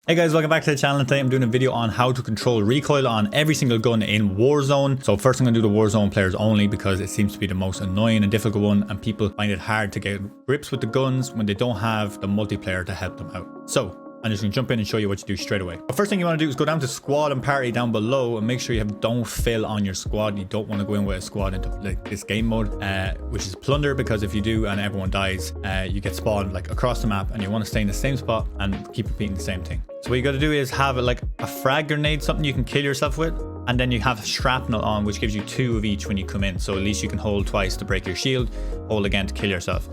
Hey guys, welcome back to the channel. Today I'm doing a video on how to control recoil on every single gun in Warzone. So first I'm going to do the Warzone players only because it seems to be the most annoying and difficult one, and people find it hard to get grips with the guns when they don't have the multiplayer to help them out. So I'm just going to jump in and show you what to do straight away. The first thing you want to do is go down to squad and party down below and make sure you have don't fill on your squad. You don't want to go in with a squad into like this game mode, which is plunder, because if you do and everyone dies, you get spawned like across the map, and you want to stay in the same spot and keep repeating the same thing. So what you got to do is have like a frag grenade, something you can kill yourself with, and then you have shrapnel on, which gives you 2 of each when you come in. So at least you can hold twice to break your shield, hold again to kill yourself.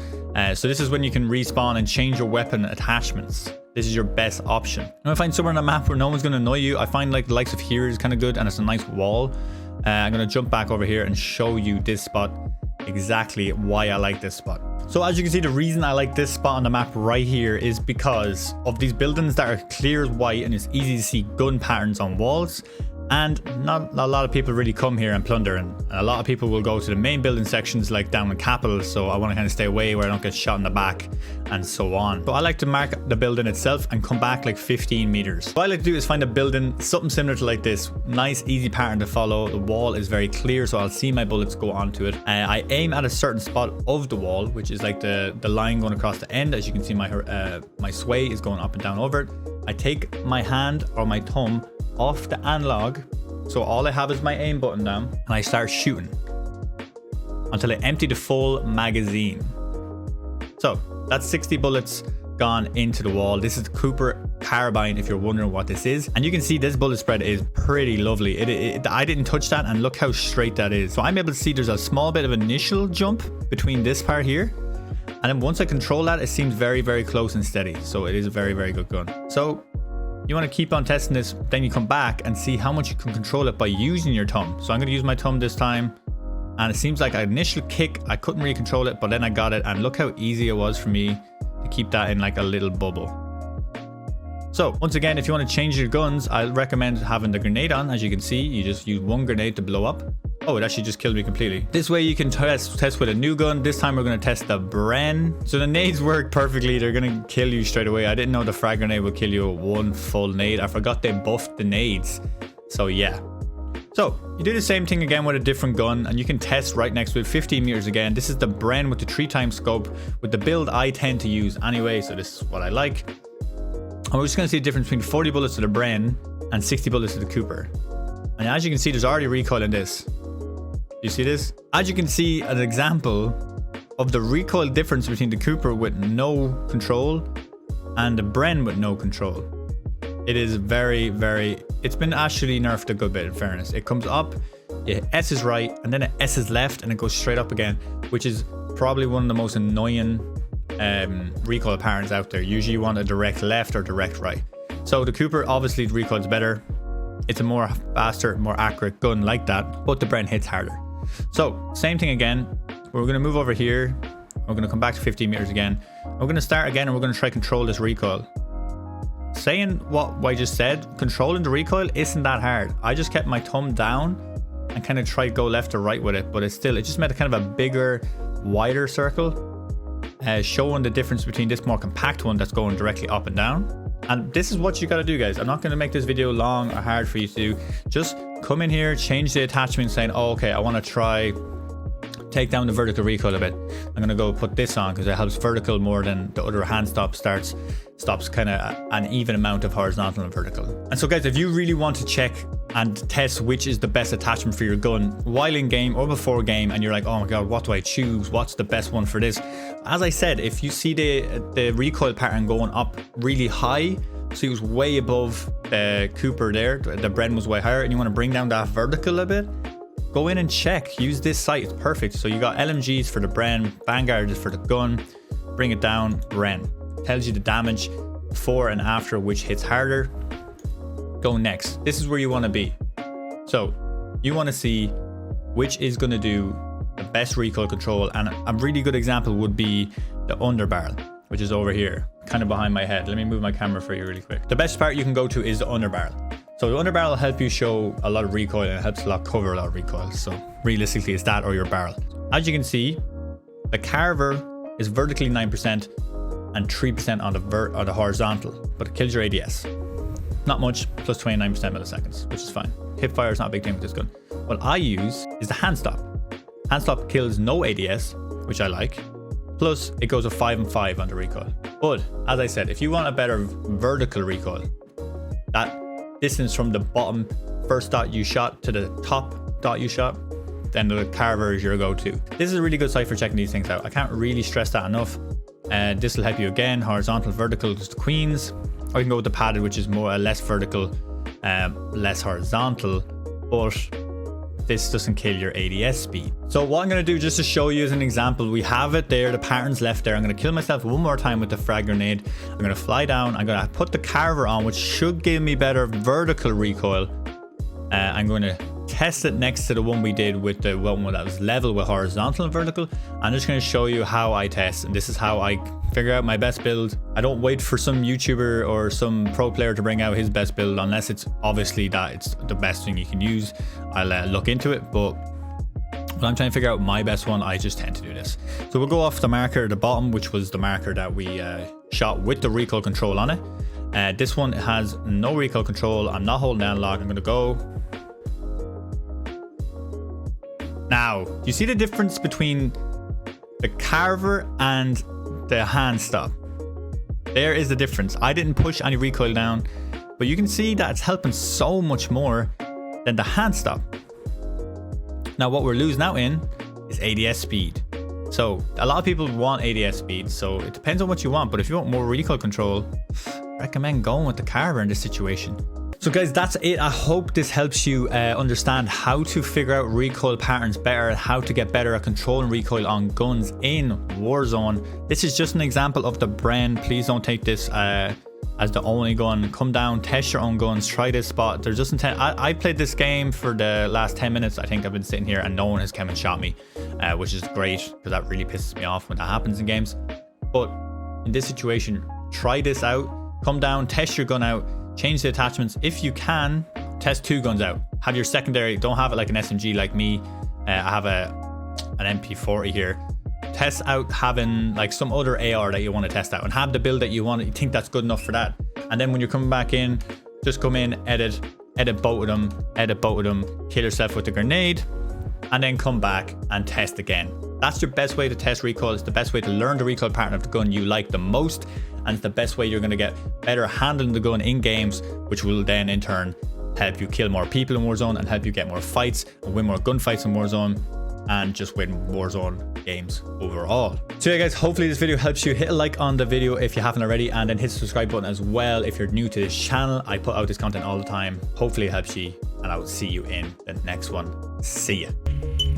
So this is when you can respawn and change your weapon attachments. This is your best option. I'm gonna find somewhere on the map where no one's gonna annoy you. I find like the likes of here is kind of good, and it's a nice wall. I'm gonna jump back over here and show you this spot, exactly why I like this spot. So as you can see, the reason I like this spot on the map right here is because of these buildings that are clear as white, and it's easy to see gun patterns on walls. And not a lot of people really come here and plunder, and a lot of people will go to the main building sections like down in Capital, so I want to kind of stay away where I don't get shot in the back and so on. But I like to mark the building itself and come back like 15 meters. What I like to do is find a building, something similar to like this, nice easy pattern to follow. The wall is very clear, so I'll see my bullets go onto it. I aim at a certain spot of the wall, which is like the line going across the end. As you can see, my sway is going up and down over it. I take my hand or my thumb off the analog, so all I have is my aim button down, and I start shooting until I empty the full magazine. So that's 60 bullets gone into the wall. This is the Cooper carbine, if you're wondering what this is, and you can see this bullet spread is pretty lovely. I didn't touch that, and look how straight that is. So I'm able to see there's a small bit of initial jump between this part here, and then once I control that, it seems very, very close and steady. So it is a very, very good gun. So you want to keep on testing this, then you come back and see how much you can control it by using your thumb. So I'm going to use my thumb this time, and it seems like an initial kick, I couldn't really control it, but then I got it, and look how easy it was for me to keep that in like a little bubble. So once again, if you want to change your guns, I recommend having the grenade on. As you can see, you just use one grenade to blow up. Oh, it actually just killed me completely. This way you can test with a new gun. This time we're going to test the Bren. So the nades work perfectly. They're going to kill you straight away. I didn't know the frag grenade would kill you with one full nade. I forgot they buffed the nades. So yeah. So you do the same thing again with a different gun, and you can test right next to it, 15 meters again. This is the Bren with the 3x scope, with the build I tend to use anyway. So this is what I like. And we're just going to see the difference between 40 bullets to the Bren and 60 bullets to the Cooper. And as you can see, there's already recoil in this. You see this? As you can see, an example of the recoil difference between the Cooper with no control and the Bren with no control. It is very, very, it's been actually nerfed a good bit, in fairness. It comes up, it S's right, and then it S's left, and it goes straight up again, which is probably one of the most annoying recoil patterns out there. Usually you want a direct left or direct right. So the Cooper, obviously the recoil's better. It's a more faster, more accurate gun like that, but the Bren hits harder. So same thing again. We're going to move over here. We're going to come back to 15 meters again. We're going to start again, and we're going to try control this recoil. Saying what I just said, controlling the recoil isn't that hard. I just kept my thumb down and kind of tried to go left or right with it, but it just made a kind of a bigger, wider circle, showing the difference between this more compact one that's going directly up and down. And this is what you got to do, guys. I'm not going to make this video long or hard for you to do. Just come in here, change the attachment, saying, oh, okay, I want to try take down the vertical recoil a bit. I'm going to go put this on because it helps vertical more than the other hand stops kind of an even amount of horizontal and vertical. And so guys, if you really want to check and test which is the best attachment for your gun while in game or before game, and you're like, oh my god, what do I choose? What's the best one for this? As I said, if you see the recoil pattern going up really high, so it was way above the Cooper there, the Bren was way higher, and you want to bring down that vertical a bit, go in and check. Use this site, it's perfect. So you got LMGs for the Bren, Vanguard is for the gun, bring it down, Bren. Tells you the damage before and after, which hits harder. Go next. This is where you want to be. So you want to see which is going to do the best recoil control, and a really good example would be the underbarrel, which is over here, kind of behind my head. Let me move my camera for you really quick. The best part you can go to is the underbarrel. So the underbarrel will help you show a lot of recoil, and it helps a lot cover a lot of recoil. So realistically, it's that or your barrel. As you can see, the Carver is vertically 9% and 3% on the horizontal, but it kills your ADS. not much, plus 29% milliseconds, which is fine. Hip fire is not a big thing with this gun. What I use is the hand stop. Hand stop kills no ADS, which I like. Plus, it goes a 5 and 5 on the recoil. But, as I said, if you want a better vertical recoil, that distance from the bottom first dot you shot to the top dot you shot, then the Carver is your go-to. This is a really good site for checking these things out. I can't really stress that enough. This will help you again. Horizontal, vertical is the queens. Or you can go with the padded, which is more less vertical, less horizontal. But this doesn't kill your ADS speed. So what I'm going to do, just to show you as an example, we have it there, the patterns left there. I'm going to kill myself one more time with the frag grenade. I'm going to fly down. I'm going to put the Carver on, which should give me better vertical recoil. I'm going to test it next to the one we did with the one that was level with horizontal and vertical. I'm just going to show you how I test, and this is how I figure out my best build. I don't wait for some YouTuber or some pro player to bring out his best build unless it's obviously that it's the best thing you can use. I'll look into it, but when I'm trying to figure out my best one, I just tend to do this. So we'll go off the marker at the bottom, which was the marker that we shot with the recoil control on it. This one has no recoil control. I'm not holding down lock. I'm going to go. Now, do you see the difference between the Carver and the hand stop? There is the difference. I didn't push any recoil down, but you can see that it's helping so much more than the hand stop. Now, what we're losing out in is ADS speed. So a lot of people want ADS speed, so it depends on what you want. But if you want more recoil control, I recommend going with the Carver in this situation. So guys, that's it. I hope this helps you understand how to figure out recoil patterns better, how to get better at controlling recoil on guns in Warzone. This is just an example of the Bren. Please don't take this as the only gun. Come down, test your own guns, try this spot. There's just I played this game for the last 10 minutes. I think I've been sitting here and no one has come and shot me, which is great because that really pisses me off when that happens in games. But in this situation, try this out. Come down, test your gun out. Change the attachments. If you can, test 2 guns out. Have your secondary, don't have it like an SMG like me. I have an MP40 here. Test out having like some other AR that you want to test out and have the build that you want. You think that's good enough for that. And then when you're coming back in, just come in, edit both of them, kill yourself with the grenade, and then come back and test again. That's your best way to test recoil. It's the best way to learn the recoil pattern of the gun you like the most. And it's the best way you're going to get better handling the gun in games, which will then in turn help you kill more people in Warzone and help you get more fights and win more gunfights in Warzone and just win Warzone games overall. So yeah guys, hopefully this video helps you. Hit a like on the video if you haven't already, and then hit the subscribe button as well if you're new to this channel. I put out this content all the time. Hopefully it helps you, and I will see you in the next one. See ya.